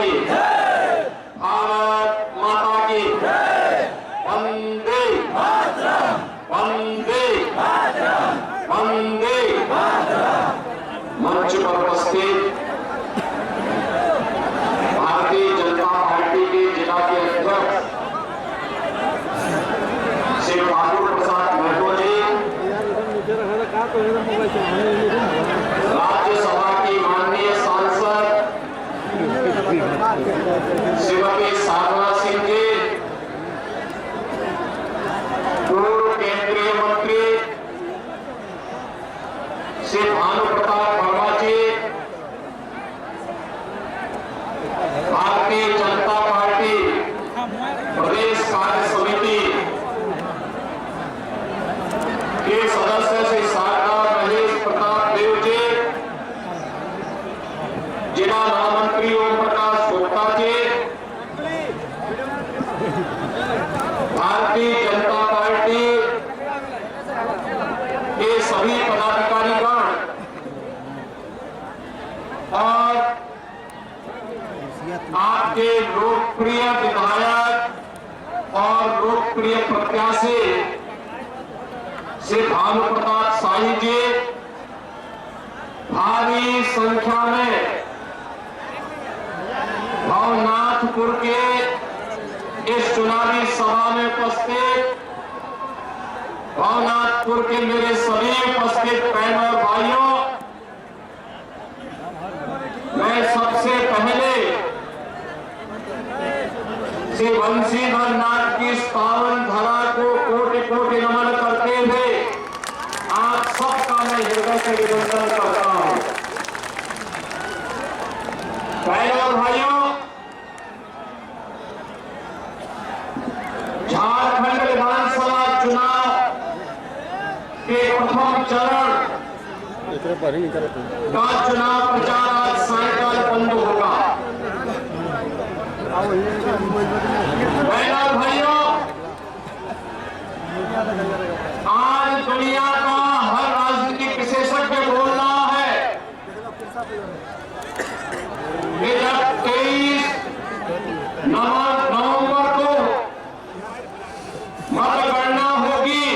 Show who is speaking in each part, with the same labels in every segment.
Speaker 1: की, भारत माता की, वंदे वंदे वंदे। मंच पर उपस्थित भारतीय जनता पार्टी के जिला के अध्यक्ष श्री ठाकुर प्रसाद महतो जी, राज्यसभा की माननीय सांसद श्रीमती साधना सिंह जी, पूर्व केंद्रीय मंत्री श्री भानु प्रताप वर्मा जी, भारतीय जनता पार्टी प्रदेश कार्य समिति के सदस्य श्री शारदा महेश प्रताप देव जी, जिला महामंत्री ओम प्रकाश गुप्ता जी, भारतीय जनता पार्टी के सभी पदाधिकारीगण और आपके लोकप्रिय विधायक और लोकप्रिय प्रत्याशी श्री भानु प्रताप शाही जी, भारी संख्या में भवनाथपुर के इस चुनावी सभा में उपस्थित भवनाथपुर के मेरे सभी उपस्थित बहन और भाइयों, मैं सबसे पहले श्री बंशीधर नाथ की इस पावन धरा को कोटि कोटि नमन करते हुए आप सबका मैं हृदय से अभिनंदन करता हूं। बहनों और भाइयों, झारखंड विधानसभा चुनाव के प्रथम चरण का चुनाव प्रचार आज सायंकाल बंद होगा। बहनों भाइयों, आज दुनिया का हर राजनीतिक विशेषज्ञ बोल रहा है कि जब 23 नवंबर को मतगणना होगी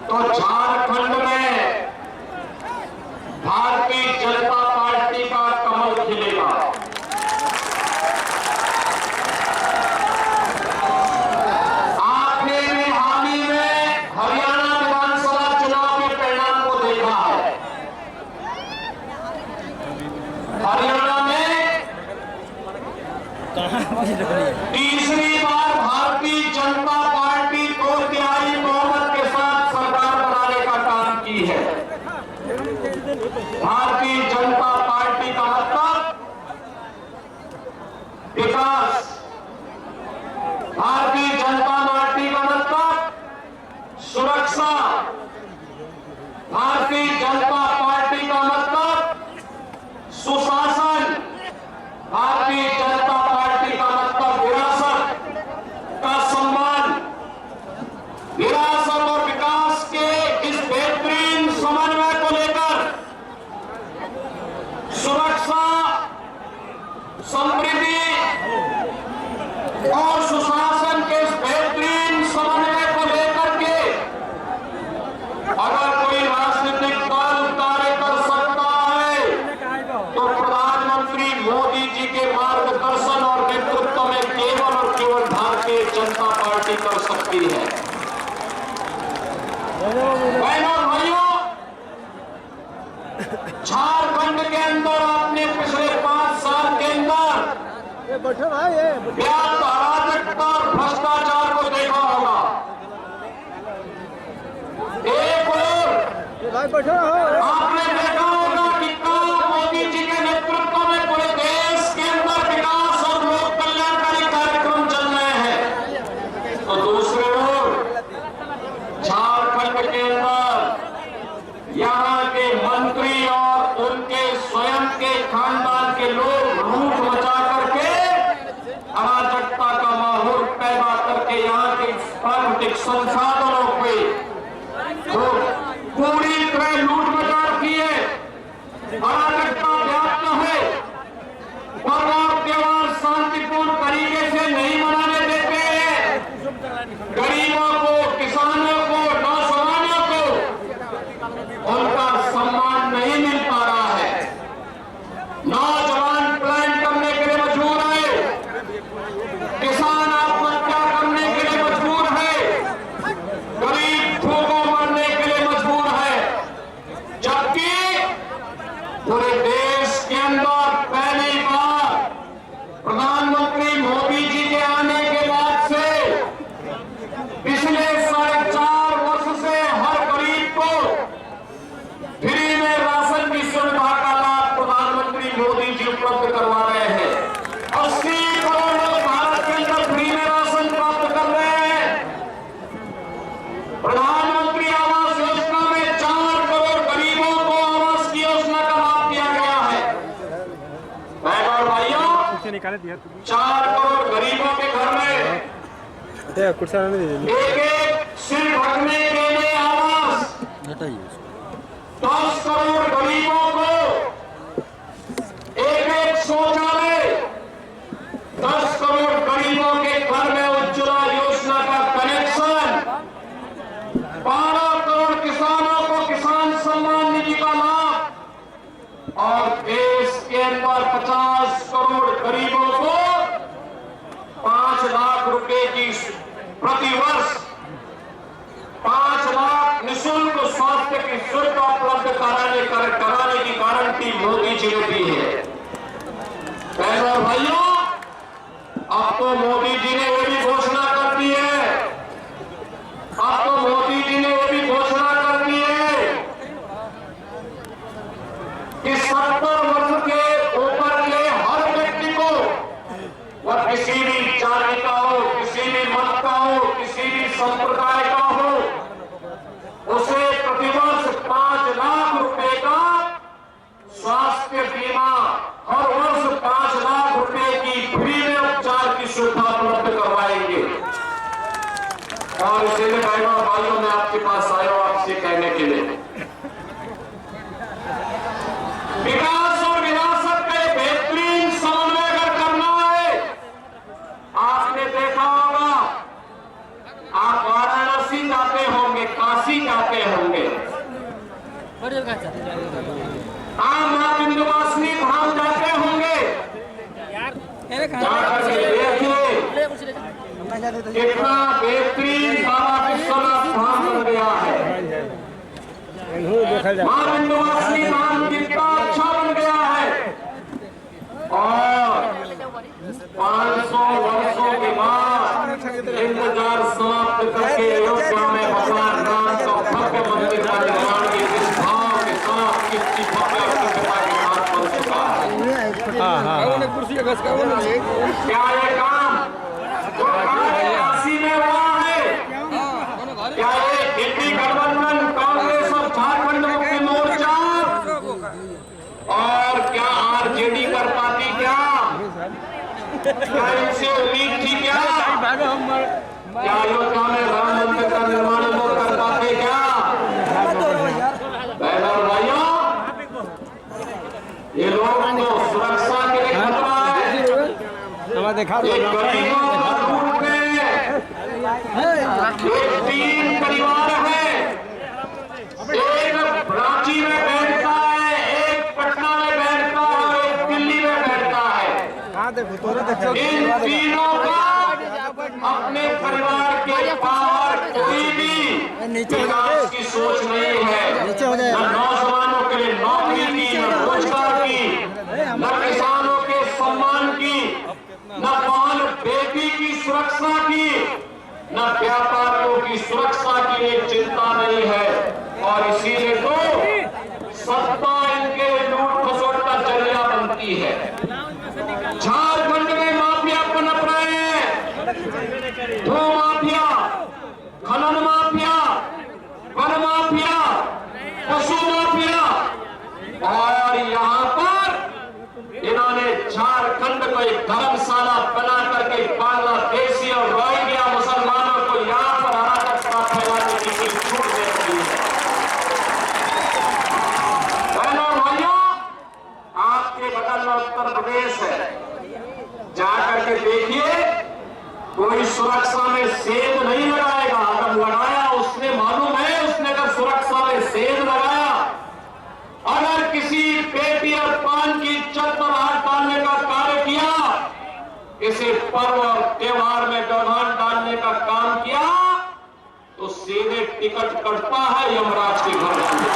Speaker 1: तो झारखंड में भारतीय जनता पार्टी का कमल खिलेगा। आपने भी हाल ही में हरियाणा विधानसभा चुनाव के परिणाम को देखा है। हरियाणा में तीसरी बार भारतीय जनता पार्टी को तिहाई बहुमत के साथ सरकार बनाने का काम की है। भारतीय जनता पार्टी का मतलब विकास, भारतीय जनता पार्टी का मतलब सुरक्षा, भारतीय जनता पार्टी का मतलब सुशासन, भारतीय जनता पार्टी का मतलब विरासत का सम्मान। विरासत और विकास के इस बेहतरीन समन्वय को लेकर सुरक्षा, समृद्धि और सुशासन के इस बेहतरीन समन्वय को लेकर के अगर कोई राजनीतिक दल कार्य कर सकता है तो प्रधानमंत्री मोदी जी के मार्गदर्शन और नेतृत्व में केवल और केवल भारतीय जनता पार्टी कर सकती है। बहनों और भाइयों, झारखंड के अंदर आपने पिछले 5 साल के अंदर व्याप्त अराजकता और भ्रष्टाचार को देखा होगा। एक और आपने देखा होगा कि कल मोदी जी के नेतृत्व में पूरे देश के अंदर विकास और लोक कल्याणकारी कार्यक्रम चल रहे हैं, तो दूसरे ओर झारखंड के अंदर यहाँ के मंत्री और उनके स्वयं के खानदान के लोग लूट मचा करके अराजकता का माहौल पैदा करके यहाँ के प्राकृतिक संसाधनों पे तो पूरी तरह लूट मचा रखी है। अराजकता व्याप्त है। शांतिपूर्ण तरीके से नहीं मनाने देते हैं। गरीबों को, किसानों को, नौजवानों को उनका सम्मान नहीं मिल पा रहा है। नौजवान पलायन करने के लिए मजबूर है, किसान आत्महत्या करने के लिए मजबूर है, गरीब भूखों मरने के लिए मजबूर है। जबकि पूरे देश के अंदर पहली बार प्रधानमंत्री मोदी जी के आने के बाद से पिछले 4.5 वर्ष से हर गरीब को फ्री में राशन की सुविधा का लाभ प्रधानमंत्री मोदी जी उपलब्ध करवा रहे हैं। 80 करोड़ लोग भारत के अंदर फ्री में राशन प्राप्त कर रहे हैं। प्रधानमंत्री आवास योजना में 4 करोड़ गरीबों को आवास की योजना का लाभ दिया गया है। बहनों और भाइयों, 4 करोड़ गरीबों के घर में एक सिर ढकने के लिए आवास, 10 करोड़ गरीबों को एक शौचालय, 10 करोड़ गरीबों के घर में उज्ज्वला योजना का कनेक्शन, 12 करोड़ किसानों को किसान सम्मान निधि का लाभ और देश के अंदर 50 करोड़ गरीबों को 5 लाख रुपए की प्रतिवर्ष 5 लाख निःशुल्क स्वास्थ्य की सुविधा उपलब्ध कराने की गारंटी मोदी जी ने दी है। बहनों और भाइयों, अब तो मोदी जी ने ये भी घोषणा कर दी है, अब तो मोदी जी ने ये भी घोषणा कर दी है कि 70 वर्ष के ऊपर के हर व्यक्ति को, वह किसी भी जाति का हो, किसी भी मत का हो, किसी भी संप्रदाय का हो, उसे प्रतिवर्ष 5 लाख रुपए का स्वास्थ्य बीमा, हर वर्ष 5 लाख रुपए की फ्री में उपचार की सुविधा उपलब्ध करवाएंगे। और इसीलिए बहनों और भाइयों, मैं आपके पास आया हूं आपसे कहने के लिए, विकास और विरासत का बेहतरीन समन्वय अगर करना है, आपने देखा होगा, आप वाराणसी जाते होंगे, काशी जाते होंगे, आप मां विंध्यवासिनी धाम जाते होंगे, जाकर के देखिए कितना बेहतरीन बाबा विश्वनाथ धाम बन गया है। मां विंध्यवासिनी धाम कितना अच्छा बन गया है। और 500 वर्षों के बाद इंतजार समाप्त करके अयोध्या में भगवान राम का भव्य मंदिर का निर्माण की इस भाव के साथ कितनी भव्य प्रतिभा के साथ बन चुका है। क्या ये काम जो काशी में हुआ है, क्या ये दिल्ली गठबंधन, कांग्रेस और झारखंड मुक्ति मोर्चा और क्या आरजेडी कर पाती? क्या इनसे उम्मीद थी? क्या अयोध्या में राम मंदिर का निर्माण वो कर पाते? क्या बहनों और भाइयों, ये लोग तो सुरक्षा के लिए खतरा है। गरीबों का लूट गए, 3 परिवार है, एक रांची में बैठता है, एक पटना में बैठता है और एक दिल्ली में बैठता है। इन तीनों का अपने परिवार के बाहर कोई भी विकास की सोच नहीं है। न नौजवानों के लिए नौकरी की, न रोजगार की, न किसानों के सम्मान की, न बहन बेटी की सुरक्षा की, न व्यापारियों की सुरक्षा की एक चिंता नहीं है। और इसीलिए तो सत्ता इनके लूट खसोट का जरिया बनती है। झारखंड में माफिया पनप रहे हैं, भू माफिया, खनन माफिया, वन माफिया, पशु माफिया, और यहाँ पर इन्होंने झारखंड को एक धर्मशाला बना करके बांग्लादेशी और रोहिंग्या मुसलमानों को यहाँ पर अराजकता फैलाने की छूट दे रही है। बहनों भाइयों, आपके बगल में उत्तर प्रदेश है, कोई सुरक्षा में सेंध नहीं लगाएगा। अगर लगाया उसने मालूम है, उसने अगर सुरक्षा में सेंध लगाया, अगर किसी पेटी और पान की छत पर हाथ डालने का कार्य किया, किसी पर्व और त्योहार में व्यवहार डालने का काम किया, तो सीधे टिकट कटता है यमराज के घर जाने।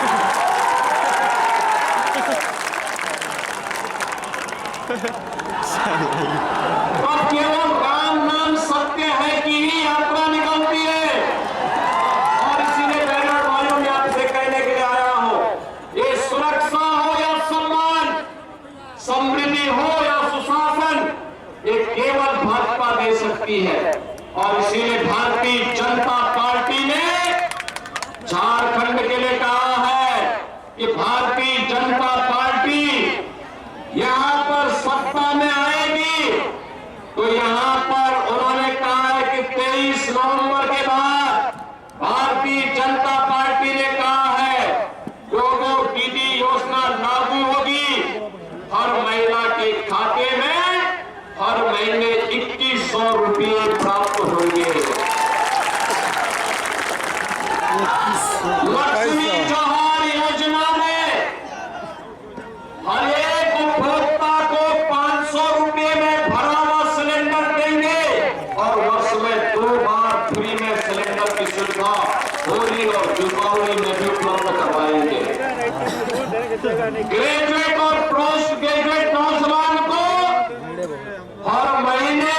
Speaker 1: और केवल राम नाम सत्य है कि ही यात्रा निकलती है। और इसीलिए बहनों भाइयों में आपसे कहने के लिए आया हूं, ये सुरक्षा हो या सम्मान, समृद्धि हो या सुशासन, ये केवल भाजपा दे सकती है। और इसीलिए भारतीय जनता पार्टी ने झारखंड के लिए कहा है कि भारतीय जनता पार्टी यहां पर सत्ता में आएगी, तो यहां पर उन्होंने कहा है कि 23 नवंबर के बाद भारतीय जनता पार्टी ने कहा है 2 दीदी योजना लागू होगी। हर महिला के खाते में हर महीने 2100 रुपये प्राप्त होंगे। लक्ष्मी जोहार योजना में हर एक उपभोक्ता को 500 रुपये में भरा हुआ सिलेंडर देंगे और वर्ष में 2 बार फ्री में सिलेंडर की सुविधा होली और दीपावली में भी उपलब्ध करवाएंगे। ग्रेजुएट और पोस्ट ग्रेजुएट नौजवान को हर महीने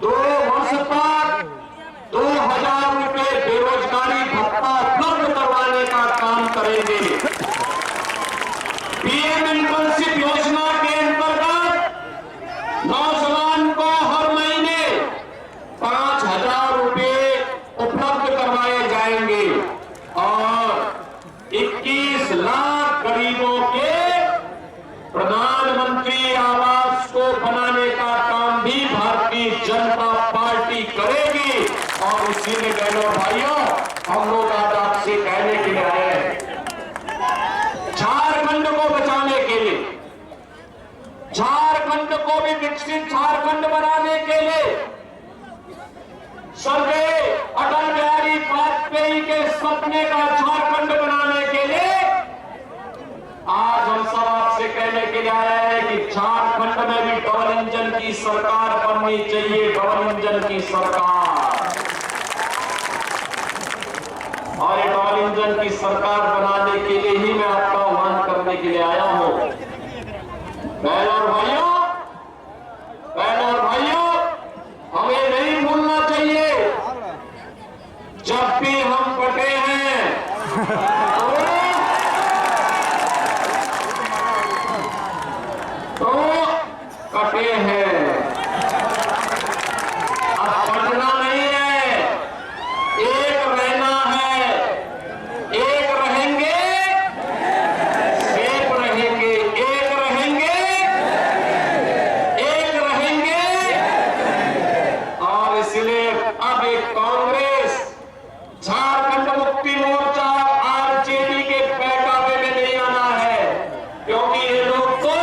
Speaker 1: 2 वर्ष तक 2000 रुपये बेरोजगारी भत्ता उपलब्ध करवाने का काम करेंगे। पीएम इंटर्नशिप योजना के अंतर्गत नौजवान को हर महीने 5000 रुपये उपलब्ध करवाए जाएंगे और 21 लाख गरीबों के प्रधानमंत्री आवास को बनाने का काम भी भारतीय जनता पार्टी करेगी। और इसीलिए बहनों भाइयों, हम लोग आज आपसे कहने के लिए आए हैं, झारखंड को बचाने के लिए, झारखंड को भी विकसित झारखंड बनाने के लिए, स्वर्गीय अटल बिहारी वाजपेयी के सपने का झारखंड बनाने के लिए आज हम सब आपसे कहने के लिए आए हैं कि झारखंड में भी डबल इंजन की सरकार बननी चाहिए, डबल इंजन की सरकार। और ये डबल इंजन की सरकार बनाने के लिए ही मैं आपका आह्वान करने के लिए आया हूं। बहनों और भाइयों, हमें नहीं भूलना चाहिए, जब भी हम बटे हैं तो कटे हैं। अब पटना नहीं है, एक रहना है, एक रहेंगे, एक रहेंगे, एक रहेंगे, एक रहेंगे। और इसलिए अब एक कांग्रेस, झारखंड मुक्ति मोर्चा, आरजेडी के बहकावे में नहीं आना है, क्योंकि ये लोग तो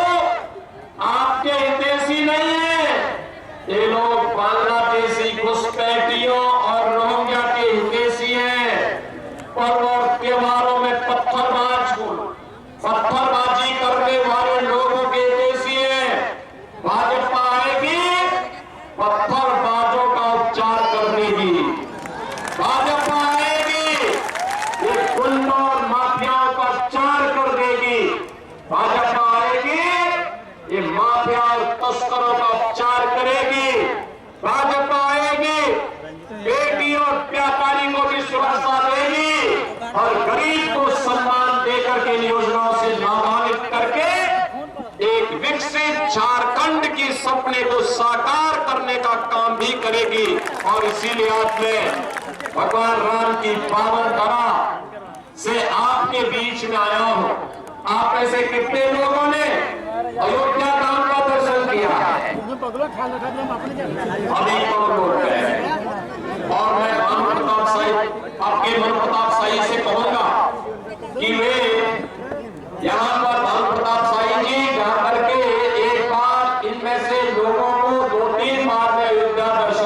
Speaker 1: आपके हितैषी नहीं है। ये लोग बांग्लादेशी घुसपैठियों और रोहिंग्या के हितैषी हैं। पर्व और त्योहारों में पत्थरबाजी करने वाले लोगों के हितैषी हैं। भाजपा आएगी, पत्थरबाजों का उपचार कर देगी। भाजपा आएगी, ये गुंडों और माफियाओं का उपचार कर देगी। भाजपा आएगी, ये माफिया और तस्करों का उपचार करेगी। भाजपा आएगी, बेटी और व्यापारी को भी सुरक्षा देगी और गरीब को सम्मान देकर के योजनाओं से लाभान्वित करके एक विकसित झारखंड की सपने को साकार करने का काम भी करेगी। और इसीलिए आज मैं भगवान राम की पावन धरा से आपके बीच में आया हूं। आप ऐसे कितने लोगों ने अयोध्या धाम का दर्शन किया? अभी कौन लोग हैं? और मैं आपके मन प्रताप शाही से कहूंगा कि वे यहाँ पर भानु प्रताप शाही जी जा करके एक बार इनमें से लोगों को 2-3 बार में अयोध्या दर्शन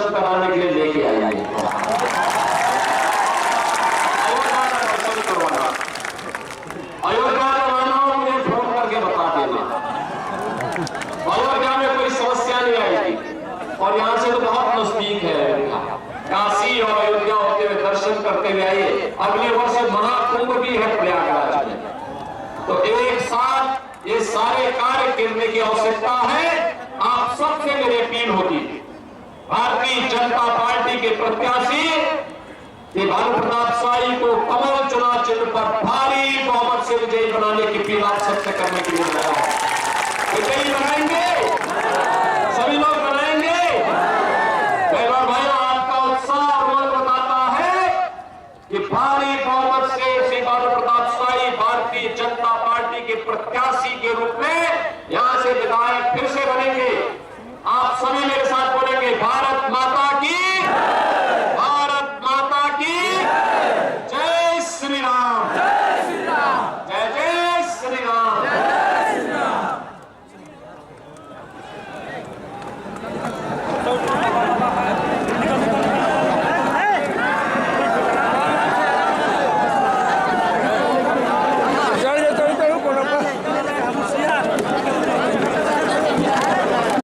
Speaker 1: और यहाँ से तो बहुत नजदीक है अयोध्या, काशी और अयोध्या होते हुए दर्शन करते हुए आइए। अगले वर्ष महाकुंभ भी है प्रयागराज में, तो एक साथ ये सारे कार्य करने की आवश्यकता है। आप सबसे मेरी अपील होगी, भारतीय जनता पार्टी के प्रत्याशी भानु प्रताप शाही को कमल चुनाव चिन्ह पर भारी बहुमत से विजयी बनाने की अपील आप सबसे करने की जरूरत है। विजयी बनाएंगे, सभी लोग बनाएंगे। भाई आपका उत्साह रोज बताता है कि भारी बहुमत से श्री भानु प्रताप शाही भारतीय जनता पार्टी के प्रत्याशी के रूप में यहां से विधायक फिर से बनेंगे। आप सब